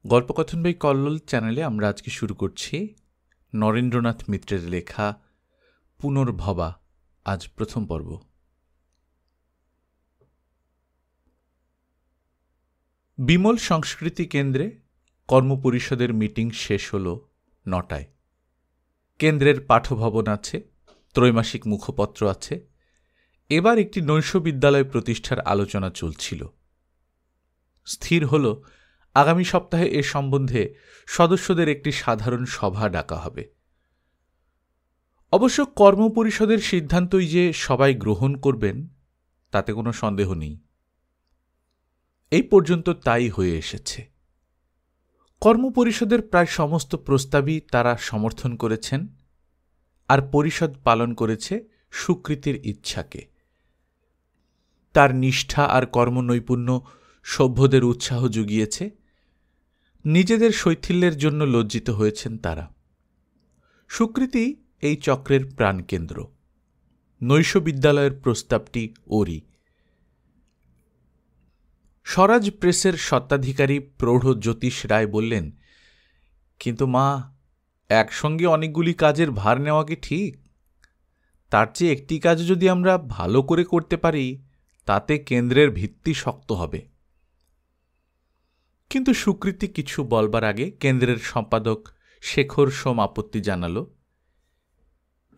গল্পকথন by Kallol চ্যানেলে আমরা আজকে শুরু করছি নরেন্দ্রনাথ মিত্রের লেখা পুনর্ভবা। আজ প্রথম পর্ব। বিমল সংস্কৃতি কেন্দ্রে কর্মপরিষদের মিটিং শেষ হল ৯টায়। কেন্দ্রের পাঠভবন আছে, ত্রৈমাসিক মুখপত্র আছে। এবার একটি নৈশ বিদ্যালয় প্রতিষ্ঠার আলোচনা চলছিল। স্থির হল আগামী সপ্তাহে এ সম্বন্ধে সদস্যদের একটি সাধারণ সভা ডাকা হবে। অবশ্য কর্মপরিষদের সিদ্ধান্তই যে সবাই গ্রহণ করবেন তাতে কোনো সন্দেহ নেই। এই পর্যন্ত তাই হয়ে এসেছে। কর্মপরিষদের প্রায় সমস্ত প্রস্তাবই তারা সমর্থন করেছেন, আর পরিষদ পালন করেছে সুকৃতির ইচ্ছাকে। তার নিষ্ঠা আর কর্মনৈপুণ্য সভ্যদের উৎসাহ জুগিয়েছে। নিজেদের শৈথিল্যের জন্য লজ্জিত হয়েছেন তারা। সুকৃতি এই চক্রের প্রাণকেন্দ্র। নৈশ বিদ্যালয়ের প্রস্তাবটি ওরই। স্বরাজ প্রেসের স্বত্বাধিকারী প্রৌঢ় জ্যোতিষ রায় বললেন, কিন্তু মা, একসঙ্গে অনেকগুলি কাজের ভার নেওয়া কি ঠিক? তার চেয়ে একটি কাজ যদি আমরা ভালো করে করতে পারি তাতে কেন্দ্রের ভিত্তি শক্ত হবে। কিন্তু সুকৃতি কিছু বলবার আগে কেন্দ্রের সম্পাদক শেখর সোম আপত্তি জানাল,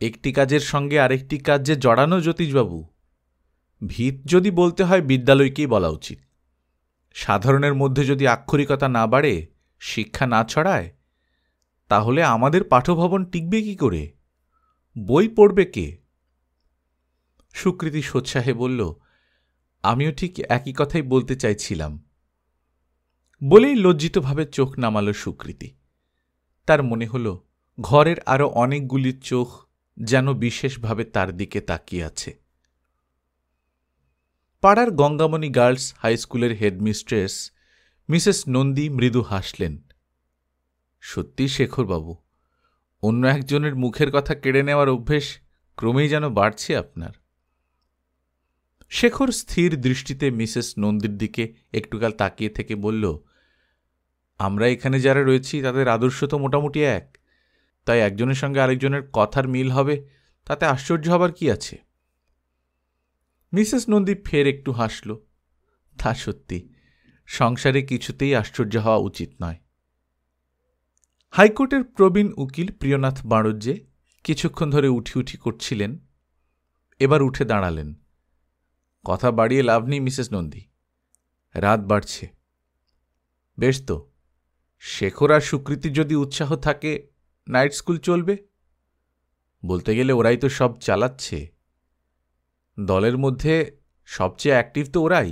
একটি কাজের সঙ্গে আরেকটি কাজ যে জড়ানো জ্যোতিষবাবু। ভিত যদি বলতে হয় বিদ্যালয়কেই বলা উচিত। সাধারণের মধ্যে যদি আক্ষরিকতা না বাড়ে, শিক্ষা না ছড়ায়, তাহলে আমাদের পাঠভবন টিকবে কি করে? বই পড়বে কে? সুকৃতি সোৎসাহে বলল, আমিও ঠিক একই কথাই বলতে চাইছিলাম। বলেই লজ্জিতভাবে চোখ নামাল সুকৃতি। তার মনে হল ঘরের আরও অনেকগুলি চোখ যেন বিশেষভাবে তার দিকে তাকিয়ে আছে। পাড়ার গঙ্গামণি গার্লস হাই স্কুলের হেডমিস্ট্রেস মিসেস নন্দী মৃদু হাসলেন। সত্যি শেখরবাবু, অন্য একজনের মুখের কথা কেড়ে নেওয়ার অভ্যেস ক্রমেই যেন বাড়ছে আপনার। শেখর স্থির দৃষ্টিতে মিসেস নন্দীর দিকে একটুকাল তাকিয়ে থেকে বলল, আমরা এখানে যারা রয়েছি তাদের আদর্শ তো মোটামুটি এক, তাই একজনের সঙ্গে আরেকজনের কথার মিল হবে তাতে আশ্চর্য হবার কি আছে? মিসেস নন্দী ফের একটু হাসল। তা সত্যি, সংসারে কিছুতেই আশ্চর্য হওয়া উচিত নয়। হাইকোর্টের প্রবীণ উকিল প্রিয়নাথ বাড়জ্জে কিছুক্ষণ ধরে উঠি উঠি করছিলেন। এবার উঠে দাঁড়ালেন। কথা বাড়িয়ে লাভ নেই মিসেস নন্দী, রাত বাড়ছে। বেশ তো, শেখর আর সুকৃতির যদি উৎসাহ থাকে নাইট স্কুল চলবে। বলতে গেলে ওরাই তো সব চালাচ্ছে। দলের মধ্যে সবচেয়ে অ্যাক্টিভ তো ওরাই।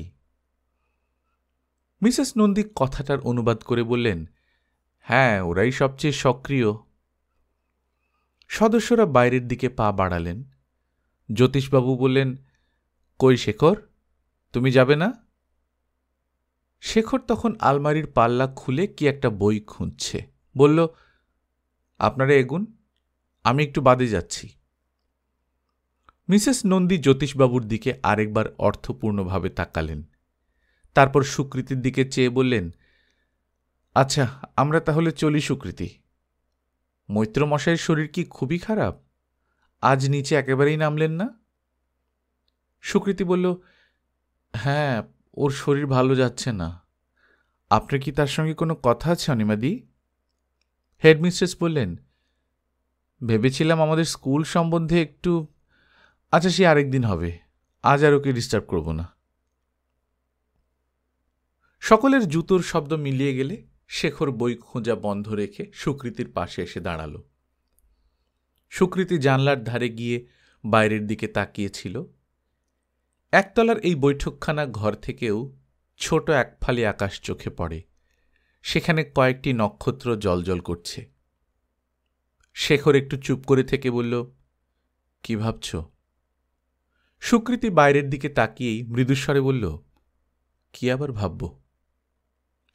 মিসেস নন্দী কথাটার অনুবাদ করে বললেন, হ্যাঁ, ওরাই সবচেয়ে সক্রিয়। সদস্যরা বাইরের দিকে পা বাড়ালেন। জ্যোতিষবাবু বললেন, কই শেখর, তুমি যাবে না? শেখর তখন আলমারির পাল্লা খুলে কি একটা বই খুঁজছে। বলল, আপনারা এগুন, আমি একটু বাদে যাচ্ছি। মিসেস নন্দী জ্যোতিষবাবুর দিকে আরেকবার অর্থপূর্ণভাবে তাকালেন। তারপর সুকৃতির দিকে চেয়ে বললেন, আচ্ছা, আমরা তাহলে চলি সুকৃতি। মৈত্রমশাইয়ের শরীর কি খুবই খারাপ? আজ নিচে একেবারেই নামলেন না? সুকৃতি বলল, হ্যাঁ, ওর শরীর ভালো যাচ্ছে না। আপনার কি তার সঙ্গে কোনো কথা আছে অনিমাদি? হেডমিস্ট্রেস বললেন, ভেবেছিলাম আমাদের স্কুল সম্বন্ধে একটু। আচ্ছা, সে আরেকদিন হবে, আজ আর ওকে ডিস্টার্ব করব না। সকলের জুতোর শব্দ মিলিয়ে গেলে শেখর বই খোঁজা বন্ধ রেখে সুকৃতির পাশে এসে দাঁড়াল। সুকৃতি জানলার ধারে গিয়ে বাইরের দিকে তাকিয়েছিল। একতলার এই বৈঠকখানা ঘর থেকেও ছোট এক ফালি আকাশ চোখে পড়ে। সেখানে কয়েকটি নক্ষত্র জ্বলজ্বল করছে। শেখর একটু চুপ করে থেকে বলল, কি ভাবছ? সুকৃতি বাইরের দিকে তাকিয়েই মৃদুস্বরে বলল, কি আবার ভাবব?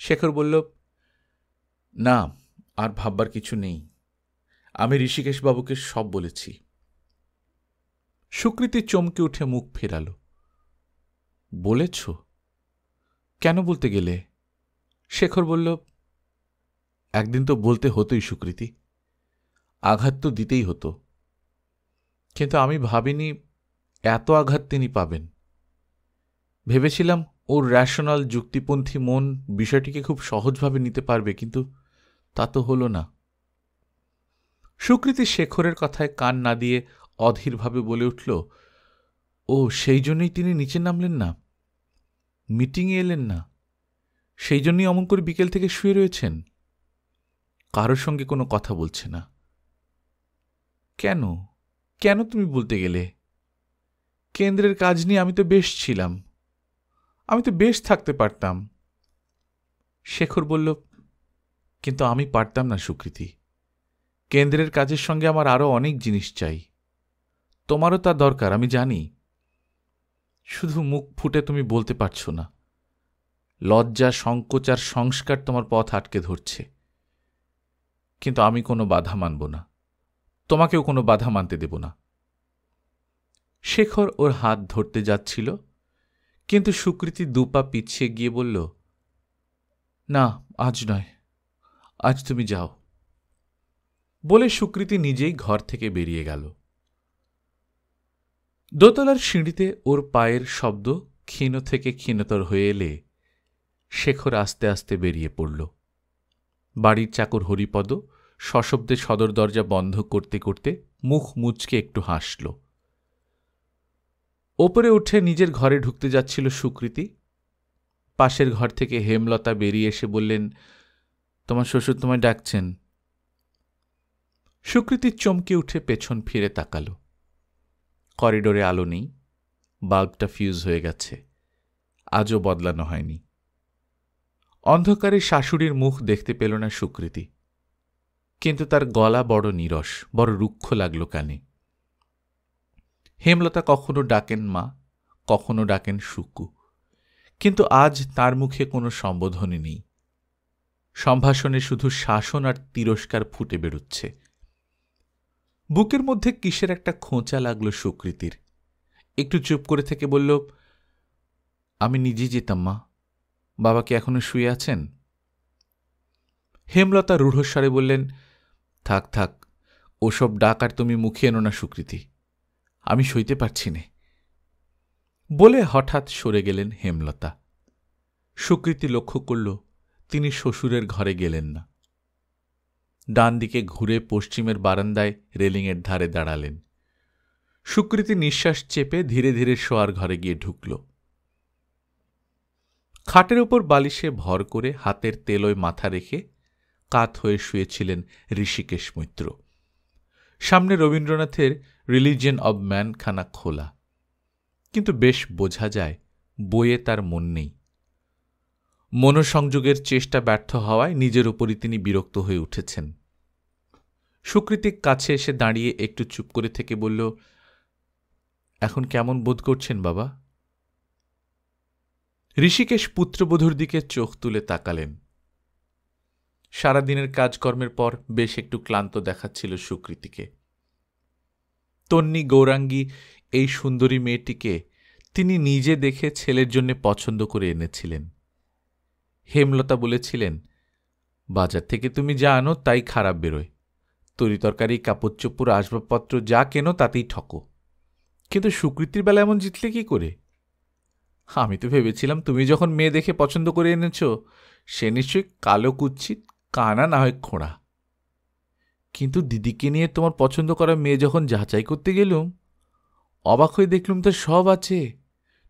শেখর বলল, না, আর ভাববার কিছু নেই। আমি ঋষিকেশবাবুকে সব বলেছি। সুকৃতি চমকে উঠে মুখ ফেরাল। বলেছ? কেন বলতে গেলে? শেখর বলল, একদিন তো বলতে হতোই সুকৃতি, আঘাত তো দিতেই হতো, কিন্তু আমি ভাবিনি এত আঘাত তিনি পাবেন। ভেবেছিলাম ওর র্যাশনাল যুক্তিপন্থী মন বিষয়টিকে খুব সহজভাবে নিতে পারবে, কিন্তু তা তো হল না। সুকৃতি শেখরের কথায় কান না দিয়ে অধীরভাবে বলে উঠল, ও সেই জন্যই তিনি নিচে নামলেন না, মিটিংয়ে এলেন না, সেই জন্যই অমন করে বিকেল থেকে শুয়ে রয়েছেন, কারোর সঙ্গে কোনো কথা বলছে না। কেন কেন তুমি বলতে গেলে? কেন্দ্রের কাজ নিয়ে আমি তো বেশ ছিলাম, আমি তো বেশ থাকতে পারতাম। শেখর বলল, কিন্তু আমি পারতাম না সুকৃতি। কেন্দ্রের কাজের সঙ্গে আমার আরও অনেক জিনিস চাই, তোমারও তা দরকার আমি জানি, শুধু মুখ ফুটে তুমি বলতে পারছ না। লজ্জা, সংকোচ আর সংস্কার তোমার পথ আটকে ধরছে। কিন্তু আমি কোনো বাধা মানব না, তোমাকেও কোনো বাধা মানতে দেব না। শেখর ওর হাত ধরতে যাচ্ছিল, কিন্তু সুকৃতি দুপা পিছিয়ে গিয়ে বলল, না আজ নয়, আজ তুমি যাও। বলে সুকৃতি নিজেই ঘর থেকে বেরিয়ে গেল। দোতলার সিঁড়িতে ওর পায়ের শব্দ ক্ষীণ থেকে ক্ষীণতর হয়ে এলে শেখর আস্তে আস্তে বেরিয়ে পড়ল। বাড়ির চাকর হরিপদ সশব্দে সদর দরজা বন্ধ করতে করতে মুখ মুচকে একটু হাসল। ওপরে উঠে নিজের ঘরে ঢুকতে যাচ্ছিল সুকৃতি। পাশের ঘর থেকে হেমলতা বেরিয়ে এসে বললেন, তোমার শ্বশুর তোমায় ডাকছেন। সুকৃতি চমকে উঠে পেছন ফিরে তাকাল। করিডোরে আলো নেই, বাল্বটা ফিউজ হয়ে গেছে, আজও বদলানো হয়নি। অন্ধকারে শাশুড়ির মুখ দেখতে পেল না সুকৃতি, কিন্তু তার গলা বড় নীরস, বড় রুক্ষ লাগল কানে। হেমলতা কখনো ডাকেন মা, কখনো ডাকেন সুকু, কিন্তু আজ তার মুখে কোনো সম্বোধনই নেই। সম্ভাষণে শুধু শাসন আর তিরস্কার ফুটে বেরুচ্ছে। বুকের মধ্যে কিসের একটা খোঁচা লাগল সুকৃতির। একটু চুপ করে থেকে বলল, আমি নিজেই যেতাম মা, বাবা কি এখনো শুয়ে আছেন? হেমলতা রূঢ়স্বরে বললেন, থাক থাক, ওসব ডাক আর তুমি মুখে এনো না সুকৃতি, আমি সইতে পারছি নে। বলে হঠাৎ সরে গেলেন হেমলতা। সুকৃতি লক্ষ্য করল তিনি শ্বশুরের ঘরে গেলেন না। ডান দিকে ঘুরে পশ্চিমের বারান্দায় রেলিংয়ের ধারে দাঁড়ালেন। সুকৃতি নিঃশ্বাস চেপে ধীরে ধীরে শোয়ার ঘরে গিয়ে ঢুকল। খাটের উপর বালিশে ভর করে হাতের তেলোয় মাথা রেখে কাত হয়ে শুয়েছিলেন ঋষিকেশ মৈত্র। সামনে রবীন্দ্রনাথের রিলিজিয়ন অব ম্যান খানা খোলা, কিন্তু বেশ বোঝা যায় বইয়ে তার মন নেই। মনোসংযোগের চেষ্টা ব্যর্থ হওয়ায় নিজের উপরই তিনি বিরক্ত হয়ে উঠেছেন। সুকৃতির কাছে এসে দাঁড়িয়ে একটু চুপ করে থেকে বলল, এখন কেমন বোধ করছেন বাবা? ঋষিকেশ পুত্রবধূর দিকে চোখ তুলে তাকালেন। সারাদিনের কাজকর্মের পর বেশ একটু ক্লান্ত দেখাচ্ছিল সুকৃতিকে। তন্নি গৌরাঙ্গী এই সুন্দরী মেয়েটিকে তিনি নিজে দেখে ছেলের জন্য পছন্দ করে এনেছিলেন। হেমলতা বলেছিলেন, বাজার থেকে তুমি যা আনো তাই খারাপ বেরোয়, তরিতরকারি, কাপড় চোপড়, আসবাবপত্র যা কেনো তাতেই ঠকো, কিন্তু সুকৃতির বেলা এমন জিতলে কি করে? আমি তো ভেবেছিলাম তুমি যখন মেয়ে দেখে পছন্দ করে এনেছ সে নিশ্চয়ই কালো কুচ্ছিত, কানা না হয় খোঁড়া। কিন্তু দিদিকে নিয়ে তোমার পছন্দ করা মেয়ে যখন যাচাই করতে গেলুম, অবাক হয়ে দেখলুম তো সব আছে,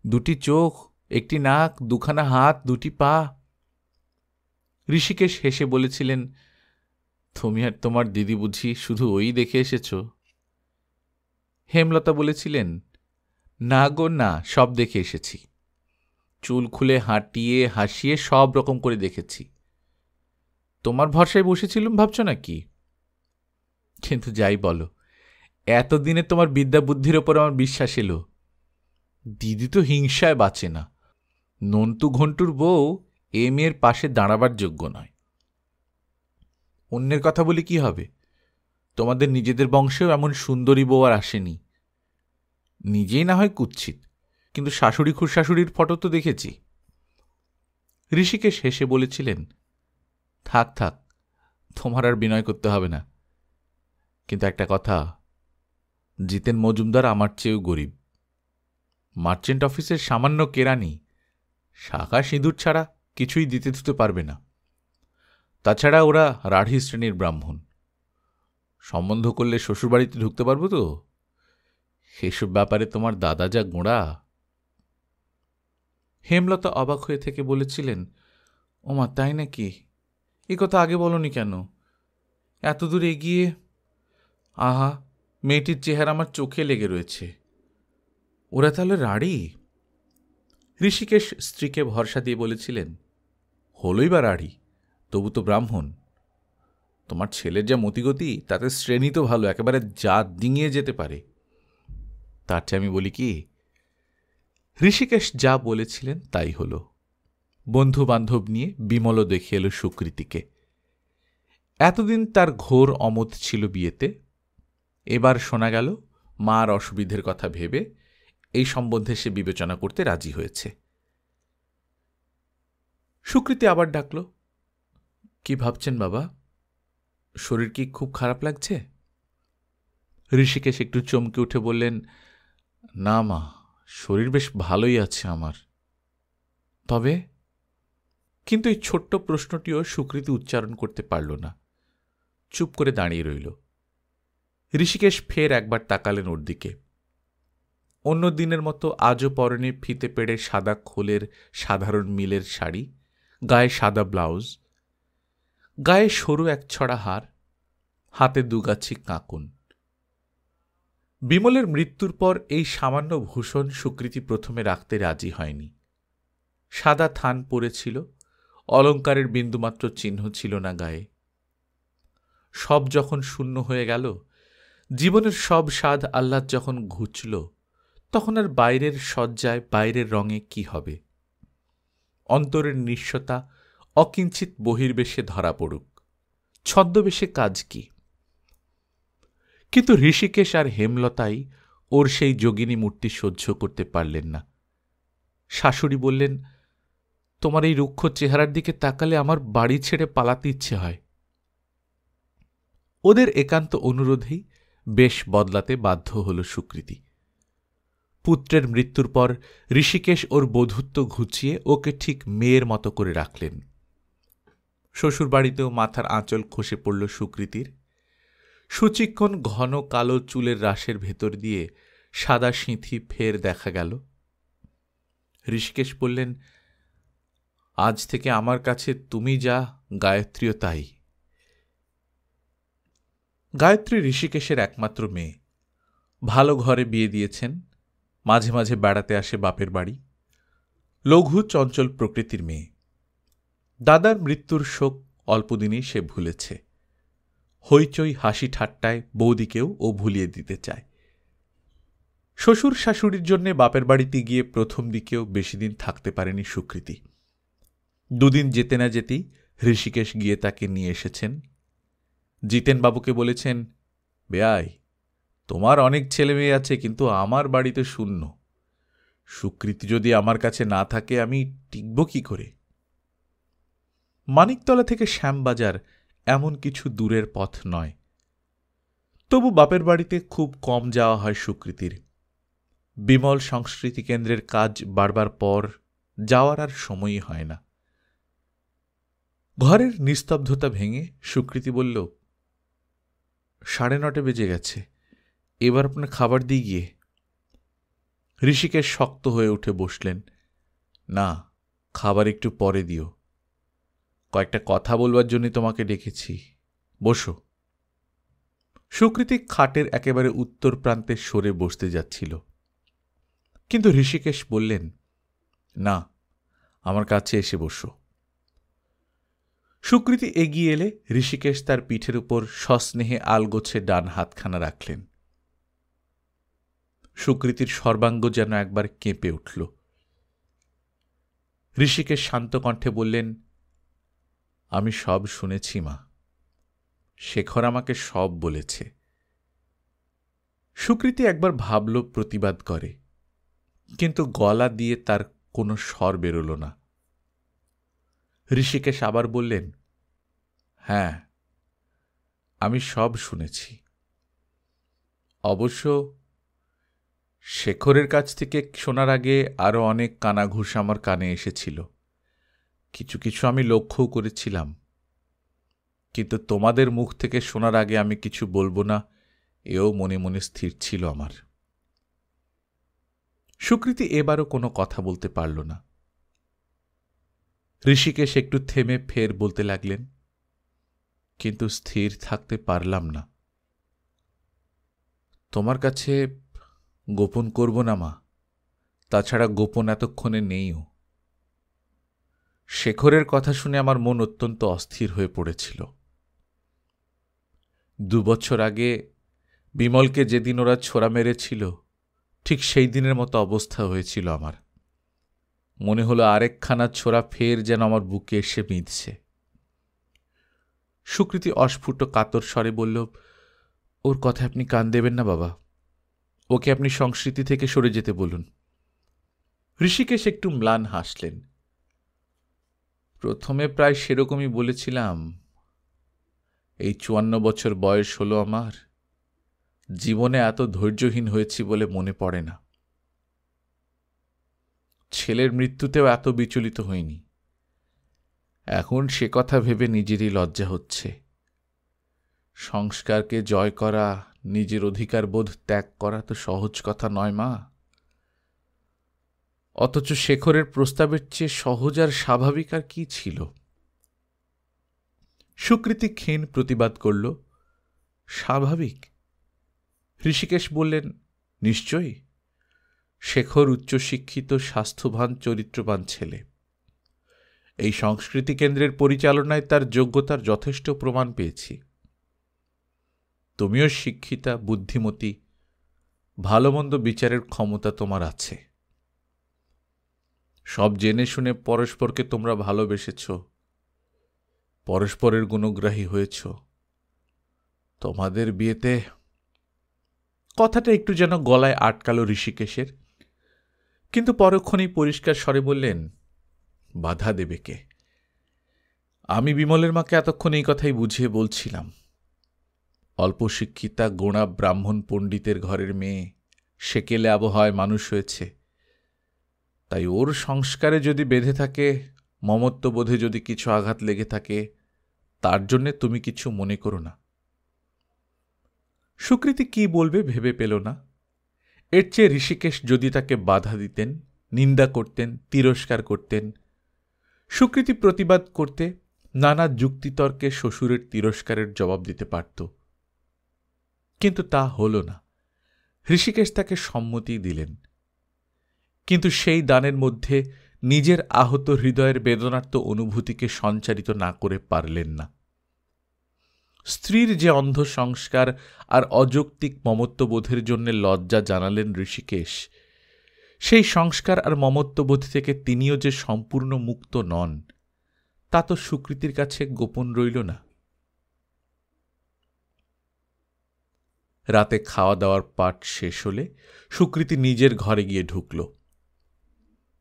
দুটি চোখ, একটি নাক, দুখানা হাত, দুটি পা। ঋষিকেশ হেসে বলেছিলেন, তুমি আর তোমার দিদি বুঝি শুধু ওই দেখে এসেছ? হেমলতা বলেছিলেন, না গো না, সব দেখে এসেছি, চুল খুলে হাঁটিয়ে হাসিয়ে সব রকম করে দেখেছি। তোমার ভরসায় বসেছিলুম ভাবছ নাকি? কিন্তু যাই বলো, এতদিনে তোমার বিদ্যা বুদ্ধির ওপর আমার বিশ্বাস এলো। দিদি তো হিংসায় বাঁচে না, নন্টু ঘন্টুর বউ এ মেয়ের পাশে দাঁড়াবার যোগ্য নয়। অন্যের কথা বলি কি হবে, তোমাদের নিজেদের বংশেও এমন সুন্দরী বউ আর আসেনি। নিজেই না হয় কুৎসিত, কিন্তু শাশুড়ি খুড়শাশুড়ির ফটো তো দেখেছি। ঋষিকেশ হেসে বলেছিলেন, থাক থাক, তোমার আর বিনয় করতে হবে না। কিন্তু একটা কথা, জিতেন মজুমদার আমার চেয়েও গরিব। মার্চেন্ট অফিসের সামান্য কেরানি, শাখা সিঁদুর ছাড়া কিছুই দিতে দিতে পারবে না। তাছাড়া ওরা রাঢ়ী শ্রেণীর ব্রাহ্মণ। সম্বন্ধ করলে শ্বশুরবাড়িতে ঢুকতে পারবো তো? সেসব ব্যাপারে তোমার দাদা যা গোঁড়া। হেমলতা অবাক হয়ে থেকে বলেছিলেন, ওমা, তাই নাকি? এ কথা আগে বলনি কেন? এত দূর এগিয়ে। আহা, মেয়েটির চেহারা আমার চোখে লেগে রয়েছে। ওরা তাহলে রাড়ি? ঋষিকেশ স্ত্রীকে ভরসা দিয়ে বলেছিলেন, হলই বা রাড়ি, তবু তো ব্রাহ্মণ। তোমার ছেলের যা মতিগতি, তাতে শ্রেণী তো ভালো, একেবারে জাত ডিঙিয়ে যেতে পারে। তার চেয়ে আমি বলি কি? ঋষিকেশ যা বলেছিলেন তাই হল। বন্ধু বান্ধব নিয়ে বিমলও দেখে এলো সুকৃতিকে। এতদিন তার ঘোর অমত ছিল বিয়েতে। এবার শোনা গেল মার অসুবিধের কথা ভেবে এই সম্বন্ধে সে বিবেচনা করতে রাজি হয়েছে। সুকৃতি আবার ডাকল, কি ভাবছেন বাবা? শরীর কি খুব খারাপ লাগছে? ঋষিকেশ একটু চমকে উঠে বললেন, না মা, শরীর বেশ ভালোই আছে আমার। তবে? কিন্তু এই ছোট্ট প্রশ্নটিও সুকৃতি উচ্চারণ করতে পারল না। চুপ করে দাঁড়িয়ে রইল। ঋষিকেশ ফের একবার তাকালেন ওর দিকে। অন্য দিনের মতো আজও পরনে ফিতে পেড়ে সাদা খোলের সাধারণ মিলের শাড়ি, গায়ে সাদা ব্লাউজ, গায়ে সরু এক ছড়া হার, হাতে দুগাছি কাঁকুন। বিমলের মৃত্যুর পর এই সামান্য ভূষণ সুকৃতি প্রথমে রাখতে রাজি হয়নি। সাদা থান পরেছিল, অলঙ্কারের বিন্দুমাত্র চিহ্ন ছিল না গায়ে। সব যখন শূন্য হয়ে গেল, জীবনের সব স্বাদ আহ্লাদ যখন ঘুচল, তখন আর বাইরের সজ্জায় বাইরের রঙে কি হবে? অন্তরের নিঃস্বতা অকিঞ্চিত বহির্বেশে ধরা পড়ুক, ছদ্মবেশে কাজ কি? কিন্তু ঋষিকেশ আর হেমলতাই ওর সেই যোগিনী মূর্তি সহ্য করতে পারলেন না। শাশুড়ি বললেন, তোমার এই রুক্ষ চেহারার দিকে তাকালে আমার বাড়ি ছেড়ে পালাতে ইচ্ছে হয়। ওদের একান্ত অনুরোধেই বেশ বদলাতে বাধ্য হল সুকৃতি। পুত্রের মৃত্যুর পর ঋষিকেশ ওর বধূত্ব ঘুচিয়ে ওকে ঠিক মেয়ের মতো করে রাখলেন। শ্বশুরবাড়িতেও মাথার আঁচল খসে পড়ল সুকৃতির। সুচিক্কণ ঘন কালো চুলের রাশের ভেতর দিয়ে সাদা সিঁথি ফের দেখা গেল। ঋষিকেশ বললেন, আজ থেকে আমার কাছে তুমি যা, গায়ত্রীও তাই। গায়ত্রী ঋষিকেশের একমাত্র মেয়ে। ভালো ঘরে বিয়ে দিয়েছেন, মাঝে মাঝে বেড়াতে আসে বাপের বাড়ি। লঘু চঞ্চল প্রকৃতির মেয়ে। দাদার মৃত্যুর শোক অল্পদিনেই সে ভুলেছে। হইচই হাসি ঠাট্টায় বৌদিকেও ও ভুলিয়ে দিতে চায়। শ্বশুর শাশুড়ির জন্যে বাপের বাড়িতে গিয়ে প্রথম দিকেও বেশি দিন থাকতে পারেনি সুকৃতি। দুদিন যেতে না যেতেই ঋষিকেশ গিয়ে তাকে নিয়ে এসেছেন। জিতেনবাবুকে বলেছেন, বেয়াই, তোমার অনেক ছেলে মেয়ে আছে, কিন্তু আমার বাড়িতে শূন্য। সুকৃতি যদি আমার কাছে না থাকে আমি টিকব কি করে? মানিকতলা থেকে শ্যামবাজার এমন কিছু দূরের পথ নয়। তবু বাপের বাড়িতে খুব কম যাওয়া হয় সুকৃতির। বিমল সংস্কৃতি কেন্দ্রের কাজ বাড়বার পর যাওয়ার আর সময়ই হয় না। ঘরের নিস্তব্ধতা ভেঙে সুকৃতি বলল, 9:30 বেজে গেছে, এবার আপনার খাবার দিয়ে গিয়ে। ঋষিকেশ শক্ত হয়ে উঠে বসলেন। না, খাবার একটু পরে দিও। কয়েকটা কথা বলবার জন্য তোমাকে ডেকেছি, বসো। সুকৃতি খাটের একেবারে উত্তর প্রান্তে সরে বসতে যাচ্ছিল, কিন্তু ঋষিকেশ বললেন, না, আমার কাছে এসে বসো। সুকৃতি এগিয়ে এলে ঋষিকেশ তার পিঠের উপর সস্নেহে আলগোছে ডান হাতখানা রাখলেন। সুকৃতির সর্বাঙ্গ যেন একবার কেঁপে উঠল। ঋষিকেশ শান্ত কণ্ঠে বললেন, আমি সব শুনেছি মা, শেখর আমাকে সব বলেছে। সুকৃতি একবার ভাবল প্রতিবাদ করে, কিন্তু গলা দিয়ে তার কোনো স্বর বেরোল না। ঋষিকেশ আবার বললেন, হ্যাঁ, আমি সব শুনেছি। অবশ্য শেখরের কাছ থেকে শোনার আগে আরও অনেক কানাঘুষ আমার কানে এসেছিল। কিছু কিছু আমি লক্ষ্যও করেছিলাম, কিন্তু তোমাদের মুখ থেকে শোনার আগে আমি কিছু বলবো না, এও মনে মনে স্থির ছিল আমার। সুকৃতি এবারও কোনো কথা বলতে পারল না। ঋষিকেশ একটু থেমে ফের বলতে লাগলেন, কিন্তু স্থির থাকতে পারলাম না। তোমার কাছে গোপন করব না মা, তাছাড়া গোপন এতক্ষণে নেইও। শেখরের কথা শুনে আমার মন অত্যন্ত অস্থির হয়ে পড়েছিল। 2 বছর আগে বিমলকে যেদিন ওরা ছোড়া মেরেছিল, ঠিক সেই দিনের মতো অবস্থা হয়েছিল আমার। মনে হলো আরেকখানা ছোড়া ফের যেন আমার বুকে এসে বিঁধছে। সুকৃতি অস্ফুট কাতর স্বরে বলল, ওর কথা আপনি কান দেবেন না বাবা, ওকে আপনি সংস্কৃতি থেকে সরে যেতে বলুন। ঋষিকেশ একটু ম্লান হাসলেন। প্রথমে প্রায় সেরকমই বলেছিলাম। এই 54 বছর বয়স হলো আমার, জীবনে এত ধৈর্যহীন হয়েছি বলে মনে পড়ে না। ছেলের মৃত্যুতেও এত বিচলিত হইনি। এখন সে কথা ভেবে নিজেরই লজ্জা হচ্ছে। সংস্কারকে জয় করা, নিজের অধিকার বোধ ত্যাগ করা তো সহজ কথা নয় মা। অথচ শেখরের প্রস্তাবের চেয়ে সহজ আর স্বাভাবিক আর কি ছিল? সুকৃতি ক্ষীণ প্রতিবাদ করল, স্বাভাবিক? ঋষিকেশ বললেন, নিশ্চয়ই। শেখর উচ্চশিক্ষিত, স্বাস্থ্যবান, চরিত্রবান ছেলে। এই সংস্কৃতি কেন্দ্রের পরিচালনায় তার যোগ্যতার যথেষ্ট প্রমাণ পেয়েছি। তুমিও শিক্ষিতা, বুদ্ধিমতী, ভালো মন্দ বিচারের ক্ষমতা তোমার আছে। সব জেনে শুনে পরস্পরকে তোমরা ভালোবেসেছ, পরস্পরের গুণগ্রাহী হয়েছ। তোমাদের বিয়েতে... কথাটা একটু যেন গলায় আটকাল ঋষিকেশের, কিন্তু পরক্ষণেই পরিষ্কার স্বরে বললেন, বাধা দেবে কে? আমি বিমলের মাকে এতক্ষণ এই কথাই বুঝিয়ে বলছিলাম। অল্প শিক্ষিতা, গোঁড়া ব্রাহ্মণ পণ্ডিতের ঘরের মেয়ে, সেকেলে আবহাওয়ায় মানুষ হয়েছে। তাই ওর সংস্কারে যদি বেঁধে থাকে, মমত্ববোধে যদি কিছু আঘাত লেগে থাকে, তার জন্যে তুমি কিছু মনে করো না। সুকৃতি কি বলবে ভেবে পেল না। এর চেয়ে ঋষিকেশ যদি তাকে বাধা দিতেন, নিন্দা করতেন, তিরস্কার করতেন, সুকৃতি প্রতিবাদ করতে, নানা যুক্তিতর্কে শ্বশুরের তিরস্কারের জবাব দিতে পারত। কিন্তু তা হল না। ঋষিকেশ তাকে সম্মতি দিলেন, কিন্তু সেই দানের মধ্যে নিজের আহত হৃদয়ের বেদনার্ত অনুভূতিকে সঞ্চারিত না করে পারলেন না। স্ত্রীর যে অন্ধ সংস্কার আর অযৌক্তিক মমত্ববোধের জন্য লজ্জা জানালেন ঋষিকেশ, সেই সংস্কার আর মমত্ববোধ থেকে তিনিও যে সম্পূর্ণ মুক্ত নন, তা তো সুকৃতির কাছে গোপন রইল না। রাতে খাওয়া দাওয়ার পাট শেষ হলে সুকৃতি নিজের ঘরে গিয়ে ঢুকল।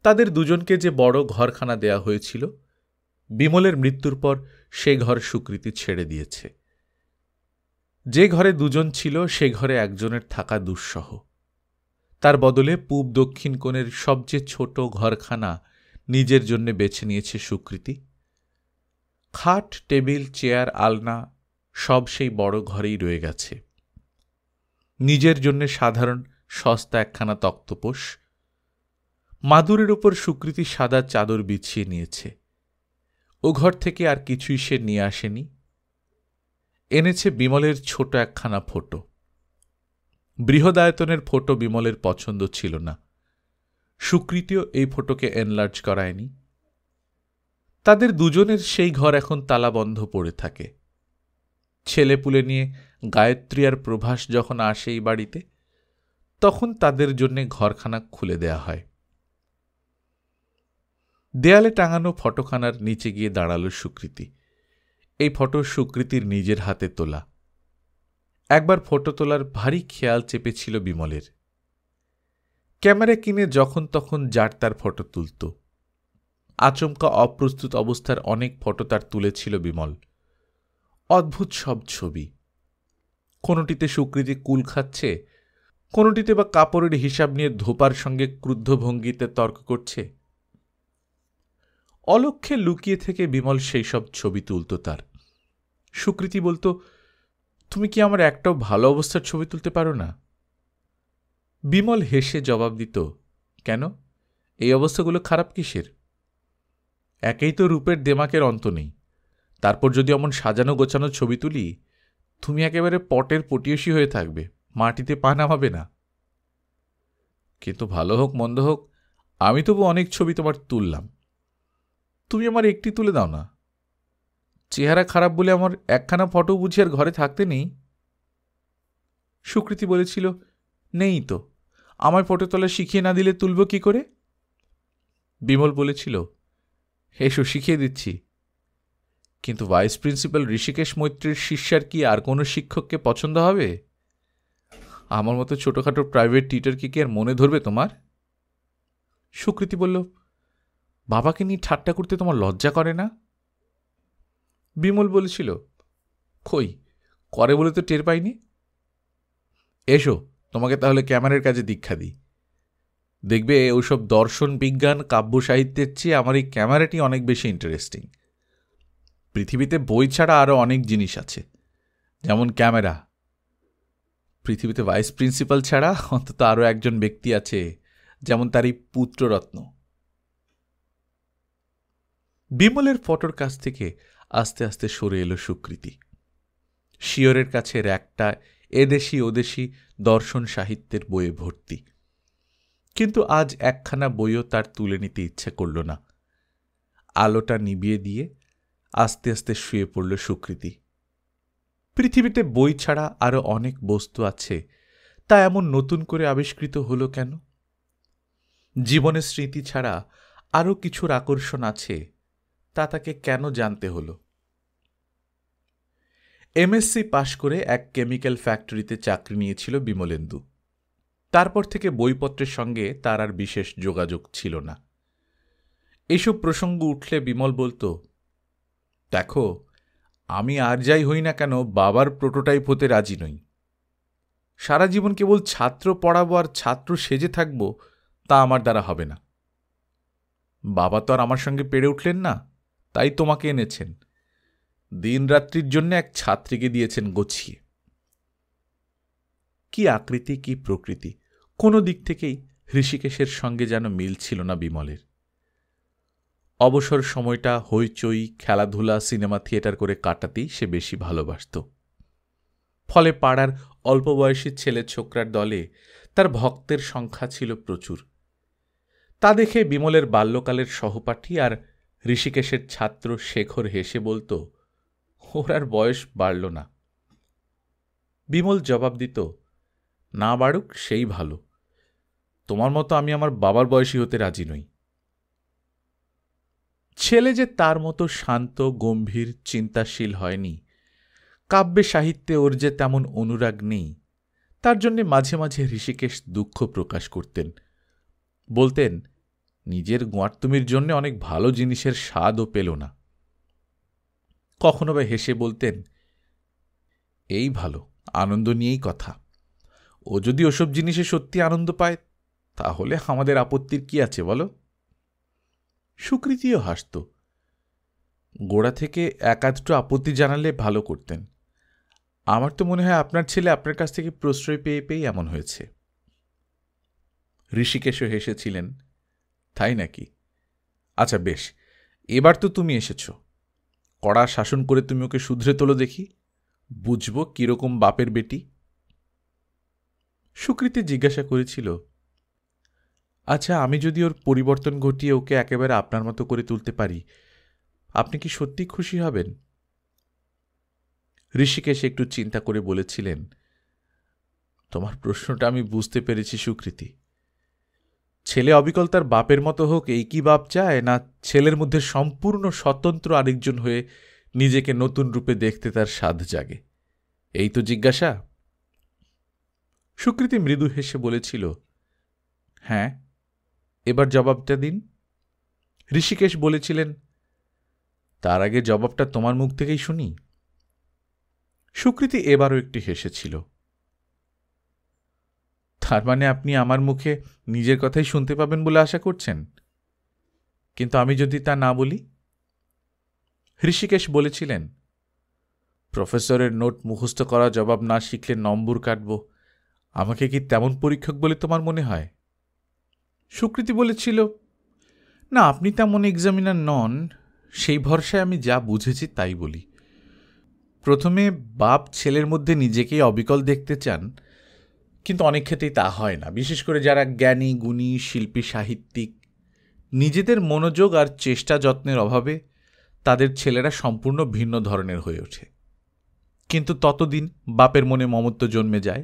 তাদের দুজনকে যে বড় ঘরখানা দেয়া হয়েছিল, বিমলের মৃত্যুর পর সে ঘর সুকৃতি ছেড়ে দিয়েছে। যে ঘরে দুজন ছিল, সে ঘরে একজনের থাকা দুঃসহ। তার বদলে পূব দক্ষিণ কোণের সবচেয়ে ছোট ঘরখানা নিজের জন্য বেছে নিয়েছে সুকৃতি। খাট, টেবিল, চেয়ার, আলনা সব সেই বড় ঘরেই রয়ে গেছে। নিজের জন্য সাধারণ সস্তা একখানা তক্তপোষ। মাদুরের ওপর সুকৃতি সাদা চাদর বিছিয়ে নিয়েছে। ও ঘর থেকে আর কিছুই সে নিয়ে আসেনি। এনেছে বিমলের ছোট একখানা ফটো। বৃহদায়তনের ফটো বিমলের পছন্দ ছিল না। সুকৃতিও এই ফটোকে এনলার্জ করায়নি। তাদের দুজনের সেই ঘর এখন তালাবন্ধ পড়ে থাকে। ছেলেপুলে নিয়ে গায়ত্রী আর প্রভাস যখন আসে এই বাড়িতে, তখন তাদের জন্যে ঘরখানা খুলে দেয়া হয়। দেয়ালে টাঙানো ফটোখানার নিচে গিয়ে দাঁড়াল সুকৃতি। এই ফটো সুকৃতির নিজের হাতে তোলা। একবার ফটো তোলার ভারী খেয়াল চেপেছিল বিমলের। ক্যামেরা কিনে যখন তখন যার তার ফটো তুলত। আচমকা অপ্রস্তুত অবস্থার অনেক ফটো তার তুলেছিল বিমল। অদ্ভুত সব ছবি, কোনোটিতে সুকৃতি কুল খাচ্ছে, কোনোটিতে বা কাপড়ের হিসাব নিয়ে ধোপার সঙ্গে ক্রুদ্ধ ভঙ্গিতে তর্ক করছে। অলক্ষ্যে লুকিয়ে থেকে বিমল সেই সব ছবি তুলত তার। সুকৃতি বলতো, তুমি কি আমার একটাও ভালো অবস্থার ছবি তুলতে পারো না? বিমল হেসে জবাব দিত, কেন, এই অবস্থাগুলো খারাপ কিসের? একেই তো রূপের দেমাকের অন্ত নেই, তারপর যদি এমন সাজানো গোছানো ছবি তুলি, তুমি একেবারে পটের পটিয়সী হয়ে থাকবে, মাটিতে পা নামাবে না। কিন্তু ভালো হোক মন্দ হোক, আমি তবু অনেক ছবি তোমার তুললাম, তুমি আমার একটি তুলে দাও না। চেহারা খারাপ বলে আমার একখানা ফটো বুঝি আর ঘরে থাকতে নেই? সুকৃতি বলেছিল, নেই তো, আমায় ফটো তোলা শিখিয়ে না দিলে তুলব কি করে? বিমল বলেছিল, এসো শিখিয়ে দিচ্ছি। কিন্তু ভাইস প্রিন্সিপাল ঋষিকেশ মৈত্রীর শিষ্যার কি আর কোনো শিক্ষককে পছন্দ হবে? আমার মতো ছোটখাটো প্রাইভেট টিচারকে কি আর মনে ধরবে তোমার? সুকৃতি বলল, বাবাকে নিয়ে ঠাট্টা করতে তোমার লজ্জা করে না? বিমল বলেছিল, কই, করে বলে তো টের পাইনি। এসো, তোমাকে তাহলে ক্যামেরার কাজে দীক্ষা দিই। দেখবে ওসব দর্শন বিজ্ঞান কাব্য সাহিত্যের চেয়ে আমার এই ক্যামেরাটি অনেক বেশি ইন্টারেস্টিং। পৃথিবীতে বই ছাড়া আরও অনেক জিনিস আছে, যেমন ক্যামেরা। পৃথিবীতে ভাইস প্রিন্সিপাল ছাড়া অন্তত আরও একজন ব্যক্তি আছে, যেমন তারই পুত্ররত্ন। বিমলের ফটোর কাছ থেকে আস্তে আস্তে সরে এলো সুকৃতি। শিয়রের কাছের একটা এদেশি ওদেশি দর্শন সাহিত্যের বইয়ে ভর্তি, কিন্তু আজ একখানা বইও তার তুলে নিতে ইচ্ছে করল না। আলোটা নিভিয়ে দিয়ে আস্তে আস্তে শুয়ে পড়ল সুকৃতি। পৃথিবীতে বই ছাড়া আরও অনেক বস্তু আছে, তা এমন নতুন করে আবিষ্কৃত হলো কেন? জীবনের স্মৃতি ছাড়া আরও কিছুর আকর্ষণ আছে, তা তাকে কেন জানতে হলো? এমএসসি পাশ করে এক কেমিক্যাল ফ্যাক্টরিতে চাকরি নিয়েছিল বিমলেন্দু। তারপর থেকে বইপত্রের সঙ্গে তার আর বিশেষ যোগাযোগ ছিল না। এসব প্রসঙ্গ উঠলে বিমল বলতো, দেখো, আমি আর যাই হই না কেন বাবার প্রোটোটাইপ হতে রাজি নই। সারা জীবন কেবল ছাত্র পড়াবো আর ছাত্র সেজে থাকবো, তা আমার দ্বারা হবে না। বাবা তো আর আমার সঙ্গে পেরে উঠলেন না, তাই তোমাকে এনেছেন। দিনরাত্রির জন্য এক ছাত্রীকে দিয়েছেন গছিয়ে। কি আকৃতি, কি প্রকৃতি, কোনো দিক থেকেই ঋষিকেশের সঙ্গে যেন মিল ছিল না বিমলের। অবসর সময়টা হইচই, খেলাধুলা, সিনেমা থিয়েটার করে কাটাতেই সে বেশি ভালোবাসত। ফলে পাড়ার অল্প বয়সী ছেলে ছোকরার দলে তার ভক্তের সংখ্যা ছিল প্রচুর। তা দেখে বিমলের বাল্যকালের সহপাঠী আর ঋষিকেশের ছাত্র শেখর হেসে বলতো, ওর আর বয়স বাড়ল না। বিমল জবাব দিত, না বাড়ুক সেই ভালো, তোমার মতো আমি আমার বাবার বয়সী হতে রাজি নই। ছেলে যে তার মতো শান্ত, গম্ভীর, চিন্তাশীল হয়নি, কাব্যে সাহিত্যে ওর যে তেমন অনুরাগ নেই, তার জন্যে মাঝে মাঝে ঋষিকেশ দুঃখ প্রকাশ করতেন। বলতেন, নিজের গোয়ার্তুমির জন্য অনেক ভালো জিনিসের স্বাদও পেল না। কখনো বা হেসে বলতেন, এই ভালো, আনন্দ নিয়েই কথা। ও যদি ওসব জিনিসে সত্যি আনন্দ পায়, তাহলে আমাদের আপত্তির কি আছে বলো? সুকৃতিও হাসত। গোড়া থেকে একাধটু আপত্তি জানালে ভালো করতেন। আমার তো মনে হয় আপনার ছেলে আপনার কাছ থেকে প্রশ্রয় পেয়ে পেয়ে এমন হয়েছে। ঋষিকেশও হেসেছিলেন, তাই নাকি? আচ্ছা বেশ, এবার তো তুমি এসেছ, কড়া শাসন করে তুমি ওকে শুধরে তোলো দেখি, বুঝব কিরকম বাপের বেটি। সুকৃতি জিজ্ঞাসা করেছিল, আচ্ছা, আমি যদি ওর পরিবর্তন ঘটিয়ে ওকে একেবারে আপনার মতো করে তুলতে পারি, আপনি কি সত্যি খুশি হবেন? ঋষিকেশ একটু চিন্তা করে বলেছিলেন, তোমার প্রশ্নটা আমি বুঝতে পেরেছি সুকৃতি। ছেলে অবিকল তার বাপের মতো হোক এই কি বাপ চায়, না ছেলের মধ্যে সম্পূর্ণ স্বতন্ত্র আরেকজন হয়ে নিজেকে নতুন রূপে দেখতে তার স্বাদ জাগে, এই তো জিজ্ঞাসা? সুকৃতি মৃদু হেসে বলেছিল, হ্যাঁ, এবার জবাবটা দিন। ঋষিকেশ বলেছিলেন, তার আগে জবাবটা তোমার মুখ থেকেই শুনি। সুকৃতি এবারও একটি হেসেছিল। তার মানে আপনি আমার মুখে নিজের কথাই শুনতে পাবেন বলে আশা করছেন? কিন্তু আমি যদি তা না বলি? ঋষিকেশ বলেছিলেন, প্রফেসরের নোট মুখস্থ করা জবাব না শিখলে নম্বর কাটব। আমাকে কি তেমন পরীক্ষক বলে তোমার মনে হয়? সুকৃতি বলেছিল, না, আপনি তেমন এক্সামিনার নন, সেই ভরসায় আমি যা বুঝেছি তাই বলি। প্রথমে বাপ ছেলের মধ্যে নিজেকেই অবিকল দেখতে চান, কিন্তু অনেক ক্ষেত্রেই তা হয় না, বিশেষ করে যারা জ্ঞানী, গুণী, শিল্পী, সাহিত্যিক। নিজেদের মনোযোগ আর চেষ্টা যত্নের অভাবে তাদের ছেলেরা সম্পূর্ণ ভিন্ন ধরনের হয়ে ওঠে। কিন্তু ততদিন বাপের মনে মমত্ব জন্মে যায়।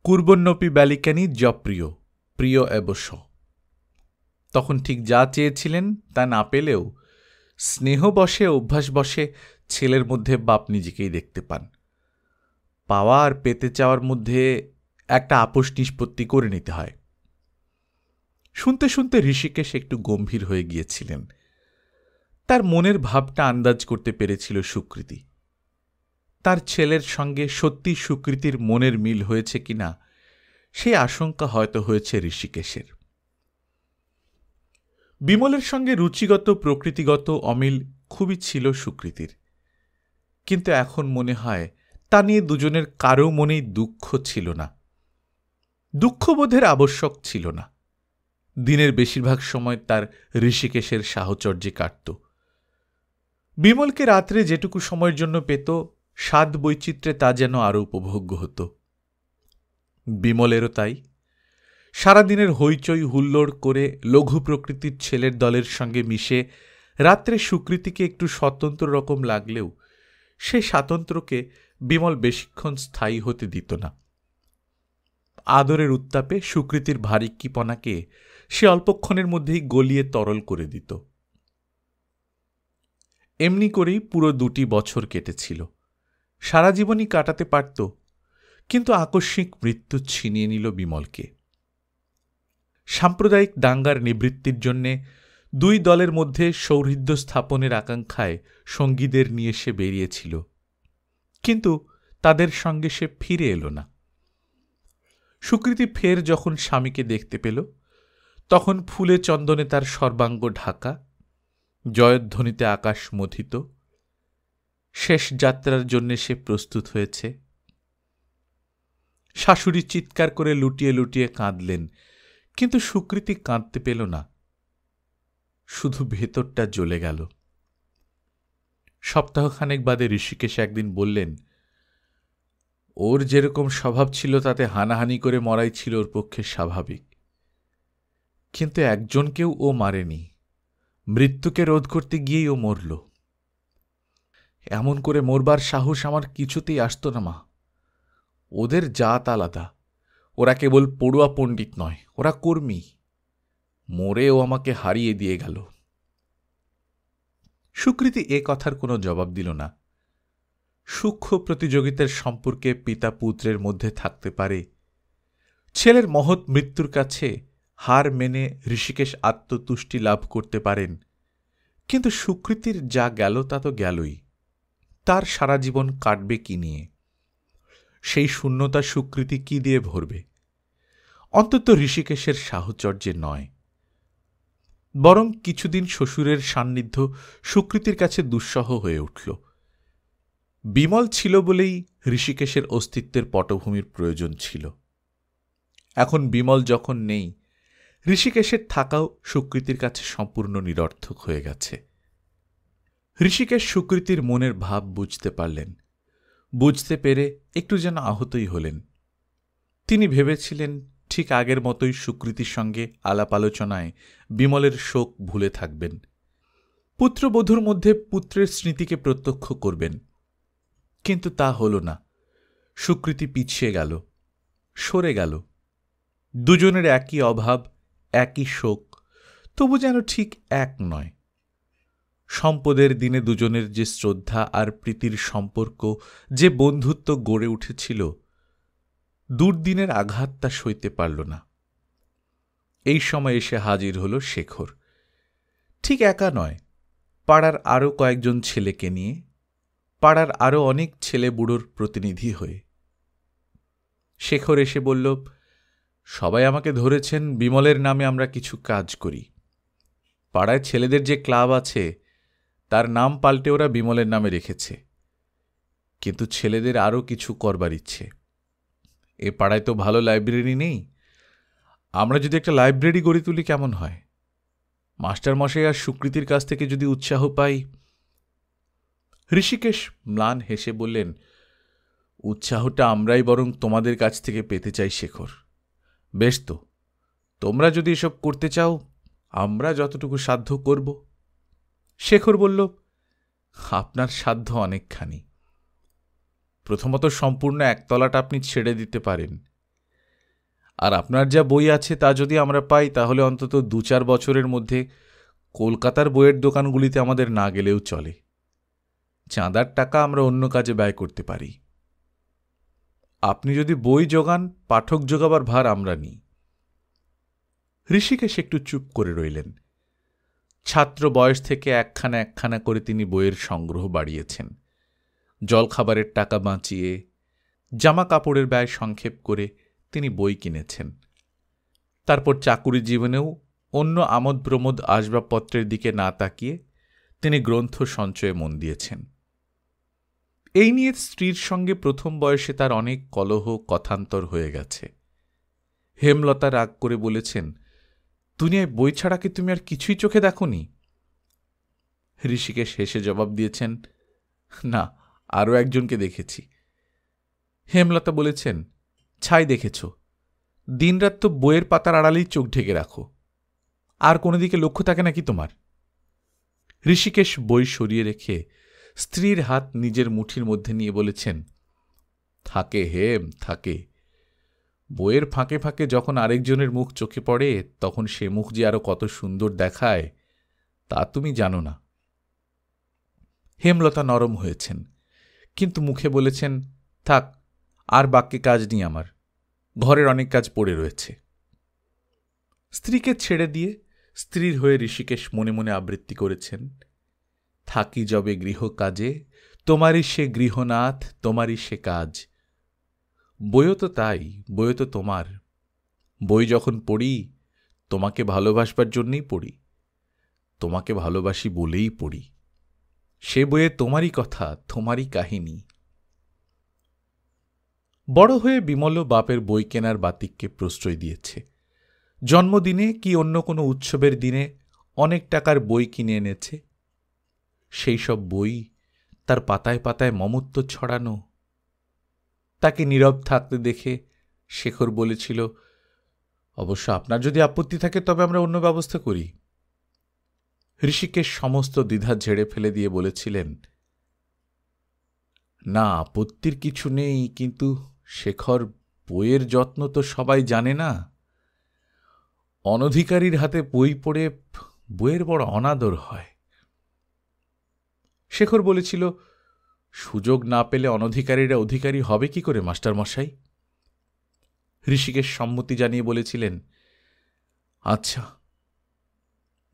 কুর্বন্নপি ব্যালিকানি জপ্রিয়, প্রিয় অবশ্য। তখন ঠিক যা চেয়েছিলেন তা না পেলেও স্নেহবশে, অভ্যাসবশে ছেলের মধ্যে বাপ নিজেকেই দেখতে পান। পাওয়া আর পেতে চাওয়ার মধ্যে একটা আপোষ নিষ্পত্তি করে নিতে হয়। শুনতে শুনতে ঋষিকেশ একটু গম্ভীর হয়ে গিয়েছিলেন। তার মনের ভাবটা আন্দাজ করতে পেরেছিল সুকৃতি। তার ছেলের সঙ্গে সত্যি সুকৃতির মনের মিল হয়েছে কিনা সেই আশঙ্কা হয়তো হয়েছে ঋষিকেশের। বিমলের সঙ্গে রুচিগত, প্রকৃতিগত অমিল খুবই ছিল সুকৃতির, কিন্তু এখন মনে হয় তা নিয়ে দুজনের কারও মনেই দুঃখ ছিল না। দুঃখবোধের আবশ্যক ছিল না। দিনের বেশিরভাগ সময় তার ঋষিকেশের সাহচর্যে কাটত। বিমলকে রাত্রে যেটুকু সময়ের জন্য পেত, স্বাদ বৈচিত্র্যে তা যেন আরও উপভোগ্য হতো। বিমলেরও তাই। সারাদিনের হইচই হুল্লোড় করে লঘু প্রকৃতির ছেলের দলের সঙ্গে মিশে রাত্রে সুকৃতিকে একটু স্বতন্ত্র রকম লাগলেও সেই স্বাতন্ত্র্যকে বিমল বেশিক্ষণ স্থায়ী হতে দিত না। আদরের উত্তাপে সুকৃতির ভারিক্কিপনাকে সে অল্পক্ষণের মধ্যেই গলিয়ে তরল করে দিত। এমনি করেই পুরো 2 বছর কেটেছিল। সারা জীবনই কাটাতে পারত, কিন্তু আকস্মিক মৃত্যু ছিনিয়ে নিল বিমলকে। সাম্প্রদায়িক দাঙ্গার নিবৃত্তির জন্যে 2 দলের মধ্যে সৌহৃদ্য স্থাপনের আকাঙ্ক্ষায় সঙ্গীদের নিয়ে সে বেরিয়েছিল, কিন্তু তাদের সঙ্গে সে ফিরে এলো না। সুকৃতি ফের যখন স্বামীকে দেখতে পেল, তখন ফুলে চন্দনে তার সর্বাঙ্গ ঢাকা, জয়ধ্বনিতে আকাশ মথিত। শেষ যাত্রার জন্যে সে প্রস্তুত হয়েছে। শাশুড়ি চিৎকার করে লুটিয়ে লুটিয়ে কাঁদলেন, কিন্তু সুকৃতি কাঁদতে পেল না, শুধু ভেতরটা জ্বলে গেল। সপ্তাহখানেক বাদে ঋষিকেশ একদিন বললেন, ওর যেরকম স্বভাব ছিল তাতে হানাহানি করে মরাই ছিল ওর পক্ষে স্বাভাবিক, কিন্তু একজনকেও ও মারেনি। মৃত্যুকে রোধ করতে গিয়েই ও মরল। এমন করে মরবার সাহস আমার কিছুতেই আসত না মা। ওদের জাত আলাদা, ওরা কেবল পড়ুয়া পণ্ডিত নয়, ওরা কর্মী। মরে ও আমাকে হারিয়ে দিয়ে গেল। সুকৃতি এ কথার কোনো জবাব দিল না। সূক্ষ্ম প্রতিযোগিতার সম্পর্কে পিতা পুত্রের মধ্যে থাকতে পারে, ছেলের মহৎ মৃত্যুর কাছে হার মেনে ঋষিকেশ আত্মতুষ্টি লাভ করতে পারেন, কিন্তু সুকৃতির যা গেল তা তো গেলই। তার সারা জীবন কাটবে কি নিয়ে? সেই শূন্যতা সুকৃতি কি দিয়ে ভরবে? অন্তত ঋষিকেশের সাহচর্যে নয়। বরং কিছুদিন শ্বশুরের সান্নিধ্য সুকৃতির কাছে দুঃসহ হয়ে উঠল। বিমল ছিল বলেই ঋষিকেশের অস্তিত্বের পটভূমির প্রয়োজন ছিল। এখন বিমল যখন নেই, ঋষিকেশের থাকাও সুকৃতির কাছে সম্পূর্ণ নিরর্থক হয়ে গেছে। ঋষিকেশ সুকৃতির মনের ভাব বুঝতে পারলেন। বুঝতে পেরে একটু যেন আহতই হলেন। তিনি ভেবেছিলেন ঠিক আগের মতোই সুকৃতির সঙ্গে আলাপ আলোচনায় বিমলের শোক ভুলে থাকবেন। পুত্রবধূর মধ্যে পুত্রের স্মৃতিকে প্রত্যক্ষ করবেন, কিন্তু তা হল না। সুকৃতি পিছিয়ে গেল, সরে গেল। দুজনের একই অভাব, একই শোক, তবু যেন ঠিক এক নয়। সম্পদের দিনে দুজনের যে শ্রদ্ধা আর প্রীতির সম্পর্ক, যে বন্ধুত্ব গড়ে উঠেছিল, দুর্দিনের আঘাত তা সইতে পারল না। এই সময় এসে হাজির হল শেখর। ঠিক একা নয়, পাড়ার আরও কয়েকজন ছেলেকে নিয়ে। পাড়ার আরও অনেক ছেলে বুড়োর প্রতিনিধি হয়ে। শেখর এসে বলল, সবাই আমাকে ধরেছেন বিমলের নামে আমরা কিছু কাজ করি। পাড়ায় ছেলেদের যে ক্লাব আছে তার নাম পাল্টে ওরা বিমলের নামে রেখেছে, কিন্তু ছেলেদের আরও কিছু করবার ইচ্ছে। এ পাড়ায় তো ভালো লাইব্রেরি নেই, আমরা যদি একটা লাইব্রেরি গড়ে তুলি কেমন হয়? মাস্টারমশাই আর সুকৃতির কাছ থেকে যদি উৎসাহ পাই। ঋষিকেশ ম্লান হেসে বললেন, উৎসাহটা আমরাই বরং তোমাদের কাছ থেকে পেতে চাই শেখর। বেশ তো, তোমরা যদি এসব করতে চাও আমরা যতটুকু সাধ্য করব। শেখর বলল, আপনার সাধ্য অনেকখানি। প্রথমত সম্পূর্ণ একতলাটা আপনি ছেড়ে দিতে পারেন, আর আপনার যা বই আছে তা যদি আমরা পাই তাহলে অন্তত 2-4 বছরের মধ্যে কলকাতার বইয়ের দোকানগুলিতে আমাদের না গেলেও চলে। চাঁদার টাকা আমরা অন্য কাজে ব্যয় করতে পারি। আপনি যদি বই জোগান, পাঠক জোগাবার ভার আমরা নিই। ঋষিকেশ একটু চুপ করে রইলেন। ছাত্র বয়স থেকে একখানা একখানা করে তিনি বইয়ের সংগ্রহ বাড়িয়েছেন। জলখাবারের টাকা বাঁচিয়ে, জামা কাপড়ের ব্যয় সংক্ষেপ করে তিনি বই কিনেছেন। তারপর চাকুরি জীবনেও অন্য আমোদ প্রমোদ আসবাবপত্রের দিকে না তাকিয়ে তিনি গ্রন্থ সঞ্চয়ে মন দিয়েছেন। এই নিয়ে স্ত্রীর সঙ্গে প্রথম বয়সে তার অনেক কলহ কথান্তর হয়ে গেছে। হেমলতা রাগ করে বলেছেন, দুনিয়ায় বই ছাড়া কি তুমি আর কিছুই চোখে দেখোনি? ঋষিকেশ হেসে জবাব দিয়েছেন, না, আরও একজনকে দেখেছি। হেমলতা বলেছেন, ছাই দেখেছ? দিনরাত তো বইয়ের পাতার আড়ালেই চোখ ঢেকে রাখো, আর কোনো দিকে লক্ষ্য থাকে নাকি তোমার? ঋষিকেশ বই সরিয়ে রেখে স্ত্রীর হাত নিজের মুঠির মধ্যে নিয়ে বলেছেন, থাকে হেম, থাকে। বইয়ের ফাঁকে ফাঁকে যখন আরেকজনের মুখ চোখে পড়ে তখন সে মুখ যে আরো কত সুন্দর দেখায় তা তুমি জানো না। হেমলতা নরম হয়েছেন, কিন্তু মুখে বলেছেন, থাক, আর বাক্যে কাজ নেই আমার, ঘরের অনেক কাজ পড়ে রয়েছে। স্ত্রীকে ছেড়ে দিয়ে স্ত্রীর হয়ে ঋষিকেশ মনে মনে আবৃত্তি করেছেন, থাকি যবে গৃহ কাজে, তোমারই সে গৃহনাথ, তোমারই সে কাজ। বইও তো তাই, বইও তো তোমার। বই যখন পড়ি তোমাকে ভালোবাসবার জন্যই পড়ি, তোমাকে ভালোবাসি বলেই পড়ি। সে বইয়ে তোমারই কথা, তোমারই কাহিনী। বড় হয়ে বিমলও বাপের বই কেনার বাতিককে প্রশ্রয় দিয়েছে। জন্মদিনে কি অন্য কোনো উৎসবের দিনে অনেক টাকার বই কিনে এনেছে। সেই সব বই তার পাতায় পাতায় মমত্ব ছড়ানো। তাকে নীরব থাকতে দেখে শেখর বলেছিল, অবশ্য আপনার যদি আপত্তি থাকে তবে আমরা অন্য ব্যবস্থা করি। ঋষিকেশ সমস্ত দ্বিধা ঝেড়ে ফেলে দিয়ে বলেছিলেন, না, আপত্তির কিছু নেই, কিন্তু শেখর, বইয়ের যত্ন তো সবাই জানে না। অনধিকারীর হাতে বই পড়ে বইয়ের বড় অনাদর হয়। শেখর বলেছিল, সুযোগ না পেলে অনধিকারীরা অধিকারী হবে কি করে মাস্টারমশাই? ঋষিকেশ সম্মতি জানিয়ে বলেছিলেন, আচ্ছা।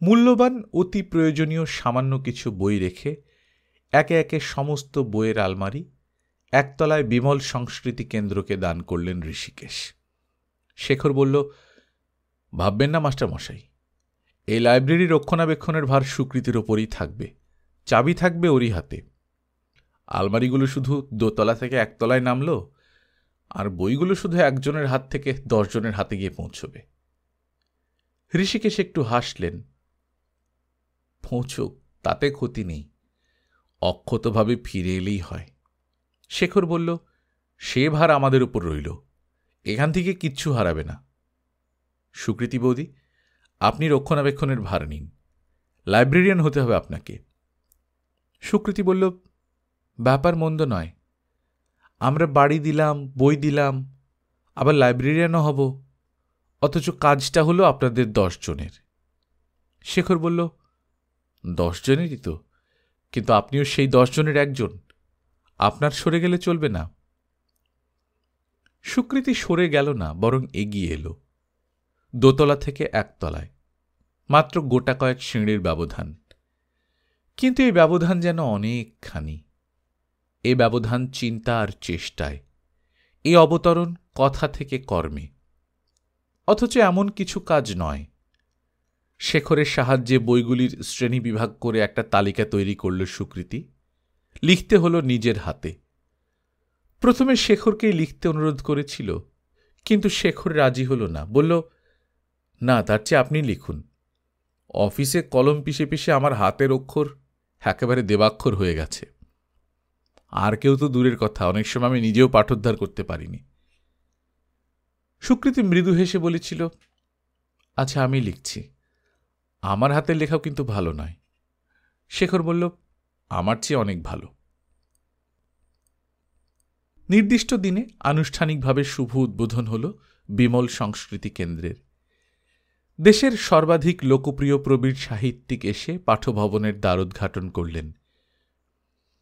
মূল্যবান অতি প্রয়োজনীয় সামান্য কিছু বই রেখে একে একে সমস্ত বইয়ের আলমারি একতলায় বিমল সংস্কৃতি কেন্দ্রকে দান করলেন ঋষিকেশ। শেখর বলল, ভাববেন না মাস্টারমশাই, এই লাইব্রেরি রক্ষণাবেক্ষণের ভার সুকৃতির ওপরই থাকবে, চাবি থাকবে ওরই হাতে। আলমারিগুলো শুধু 2 তলা থেকে 1 তলায় নামল, আর বইগুলো শুধু একজনের হাত থেকে 10 জনের হাতে গিয়ে পৌঁছবে। ঋষিকেশ একটু হাসলেন। পৌঁছুক, তাতে ক্ষতি নেই, অক্ষতভাবে ফিরে এলেই হয়। শেখর বলল, সে ভার আমাদের উপর রইল, এখান থেকে কিচ্ছু হারাবে না। সুকৃতি বৌদি, আপনি রক্ষণাবেক্ষণের ভার নিন, লাইব্রেরিয়ান হতে হবে আপনাকে। সুকৃতি বলল, ব্যাপার মন্দ নয়, আমরা বাড়ি দিলাম, বই দিলাম, আবার লাইব্রেরিয়ানও হব, অথচ কাজটা হলো আপনাদের 10 জনের। শেখর বলল, 10 জনেরই তো, কিন্তু আপনিও সেই 10 জনের একজন, আপনার সরে গেলে চলবে না। সুকৃতি সরে গেল না, বরং এগিয়ে এলো। 2 তলা থেকে 1 তলায় মাত্র গোটা কয়েক সিঁড়ির ব্যবধান, কিন্তু এই ব্যবধান যেন অনেকখানি। এ ব্যবধান চিন্তা আর চেষ্টায়, এ অবতরণ কথা থেকে কর্মে। অথচ এমন কিছু কাজ নয়। শেখরের সাহায্যে বইগুলির শ্রেণীবিভাগ করে একটা তালিকা তৈরি করল সুকৃতি। লিখতে হলো নিজের হাতে। প্রথমে শেখরকেই লিখতে অনুরোধ করেছিল, কিন্তু শেখর রাজি হল না। বলল, না, তার চেয়ে আপনি লিখুন। অফিসে কলম পিষে পিষে আমার হাতের অক্ষর একেবারে দেবাক্ষর হয়ে গেছে। আর কেউ তো দূরের কথা, অনেক সময় আমি নিজেও পাঠোদ্ধার করতে পারিনি। সুকৃতি মৃদু হেসে বলেছিল, আচ্ছা, আমি লিখছি। আমার হাতের লেখাও কিন্তু ভালো নয়। শেখর বলল, আমার চেয়ে অনেক ভালো। নির্দিষ্ট দিনে আনুষ্ঠানিকভাবে শুভ উদ্বোধন হল বিমল সংস্কৃতি কেন্দ্রের। দেশের সর্বাধিক লোকপ্রিয় প্রবীর সাহিত্যিক এসে পাঠভবনের দ্বারোদ্ঘাটন করলেন।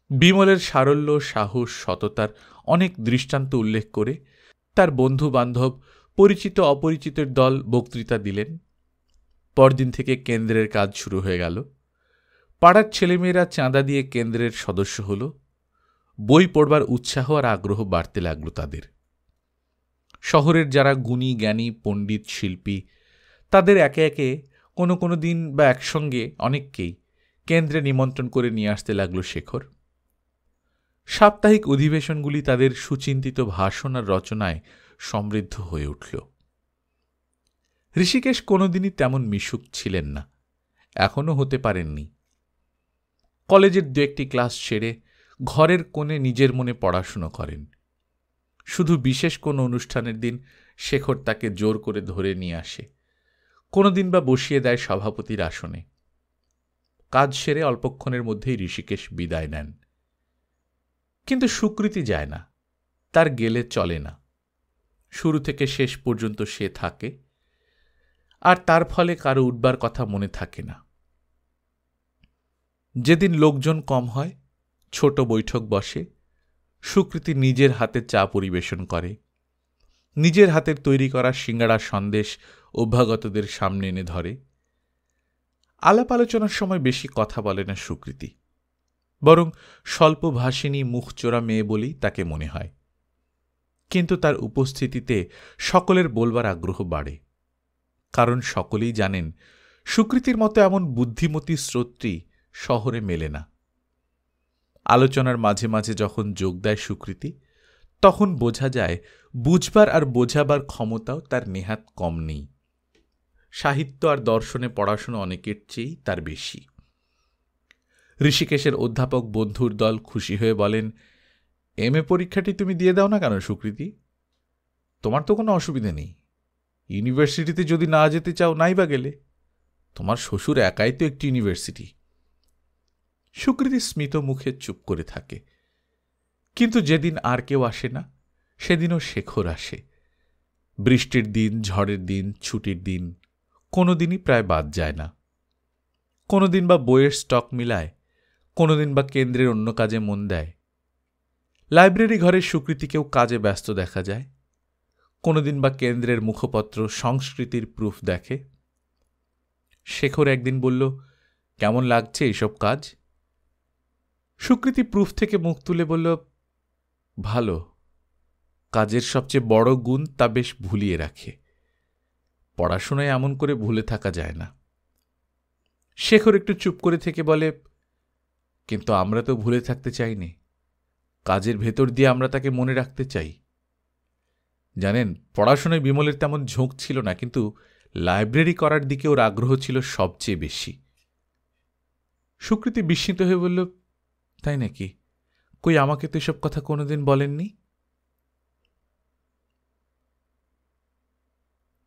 বিমলের সারল্য, সাহস, সততার অনেক দৃষ্টান্ত উল্লেখ করে তার বন্ধু বান্ধব, পরিচিত অপরিচিতের দল বক্তৃতা দিলেন। পরদিন থেকে কেন্দ্রের কাজ শুরু হয়ে গেল। পাড়ার ছেলেমেয়েরা চাঁদা দিয়ে কেন্দ্রের সদস্য হল। বই পড়বার উৎসাহ আর আগ্রহ বাড়তে লাগল তাদের। শহরের যারা গুণী, জ্ঞানী, পণ্ডিত, শিল্পী, তাদের একে একে কোনো কোনো দিন বা একসঙ্গে অনেককেই কেন্দ্রে নিমন্ত্রণ করে নিয়ে আসতে লাগল শেখর। সাপ্তাহিক অধিবেশনগুলি তাদের সুচিন্তিত ভাষণ আর রচনায় সমৃদ্ধ হয়ে উঠল। ঋষিকেশ কোনোদিনই তেমন মিশুক ছিলেন না, এখনও হতে পারেননি। কলেজের দু একটি ক্লাস ছেড়ে ঘরের কোণে নিজের মনে পড়াশুনো করেন। শুধু বিশেষ কোনো অনুষ্ঠানের দিন শেখর তাকে জোর করে ধরে নিয়ে আসে, কোনোদিন বা বসিয়ে দেয় সভাপতির আসনে। কাজ সেরে অল্পক্ষণের মধ্যেই ঋষিকেশ বিদায় নেন। কিন্তু সুকৃতি যায় না, তার গেলে চলে না। শুরু থেকে শেষ পর্যন্ত সে থাকে, আর তার ফলে কারো উঠবার কথা মনে থাকে না। যেদিন লোকজন কম হয়, ছোট বৈঠক বসে, সুকৃতি নিজের হাতে চা পরিবেশন করে, নিজের হাতের তৈরি করা সিঙ্গাড়া সন্দেশ অভ্যাগতদের সামনে এনে ধরে। আলাপ আলোচনার সময় বেশি কথা বলে না সুকৃতি, বরং স্বল্পভাষিণী মুখচোরা মেয়ে বলেই তাকে মনে হয়। কিন্তু তার উপস্থিতিতে সকলের বলবার আগ্রহ বাড়ে, কারণ সকলেই জানেন সুকৃতির মতো এমন বুদ্ধিমতী শ্রোত্রী শহরে মেলে না। আলোচনার মাঝে মাঝে যখন যোগ দেয় সুকৃতি, তখন বোঝা যায় বুঝবার আর বোঝাবার ক্ষমতাও তার নেহাত কম নেই। সাহিত্য আর দর্শনে পড়াশোনা অনেকের চেয়েই তার বেশি। ঋষিকেশের অধ্যাপক বন্ধুর দল খুশি হয়ে বলেন, এম এ পরীক্ষাটি তুমি দিয়ে দাও না কেন সুকৃতি? তোমার তো কোনো অসুবিধে নেই। ইউনিভার্সিটিতে যদি না যেতে চাও, নাই বা গেলে। তোমার শ্বশুর একাই তো একটি ইউনিভার্সিটি। সুকৃতি স্মিত মুখে চুপ করে থাকে। কিন্তু যেদিন আর কেউ আসে না, সেদিনও শেখর আসে। বৃষ্টির দিন, ঝড়ের দিন, ছুটির দিন, কোনোদিনই প্রায় বাদ যায় না। কোনোদিন বা বইয়ের স্টক মিলায়, কোনোদিন বা কেন্দ্রের অন্য কাজে মন দেয়। লাইব্রেরি ঘরে সুকৃতিকেও কাজে ব্যস্ত দেখা যায়। কোনোদিন বা কেন্দ্রের মুখপত্র সংস্কৃতির প্রুফ দেখে। শেখর একদিন বলল, কেমন লাগছে এইসব কাজ? সুকৃতি প্রুফ থেকে মুখ তুলে বলল, ভালো। কাজের সবচেয়ে বড় গুণ তা বেশ ভুলিয়ে রাখে। পড়াশোনায় এমন করে ভুলে থাকা যায় না। শেখর একটু চুপ করে থেকে বলে, কিন্তু আমরা তো ভুলে থাকতে চাইনি। কাজের ভেতর দিয়ে আমরা তাকে মনে রাখতে চাই। জানেন, পড়াশোনায় বিমলের তেমন ঝোঁক ছিল না, কিন্তু লাইব্রেরি করার দিকে ওর আগ্রহ ছিল সবচেয়ে বেশি। সুকৃতি বিস্মিত হয়ে বলল, তাই নাকি? কই, আমাকে তো এসব কথা কোনোদিন বলেননি।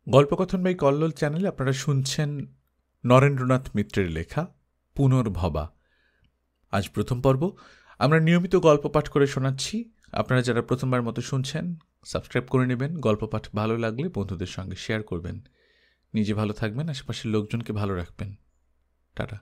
গল্পকথন বাই কল্লোল চ্যানেলে আপনারা শুনছেন নরেন্দ্রনাথ মিত্রের লেখা পুনর্ভবা। আজ প্রথম পর্ব। আমরা নিয়মিত গল্প পাঠ করে শোনাচ্ছি। আপনারা যারা প্রথমবার মতো শুনছেন, সাবস্ক্রাইব করে নেবেন। গল্প পাঠ ভালো লাগলে বন্ধুদের সঙ্গে শেয়ার করবেন। নিজে ভালো থাকবেন, আশেপাশের লোকজনকে ভালো রাখবেন। টাটা।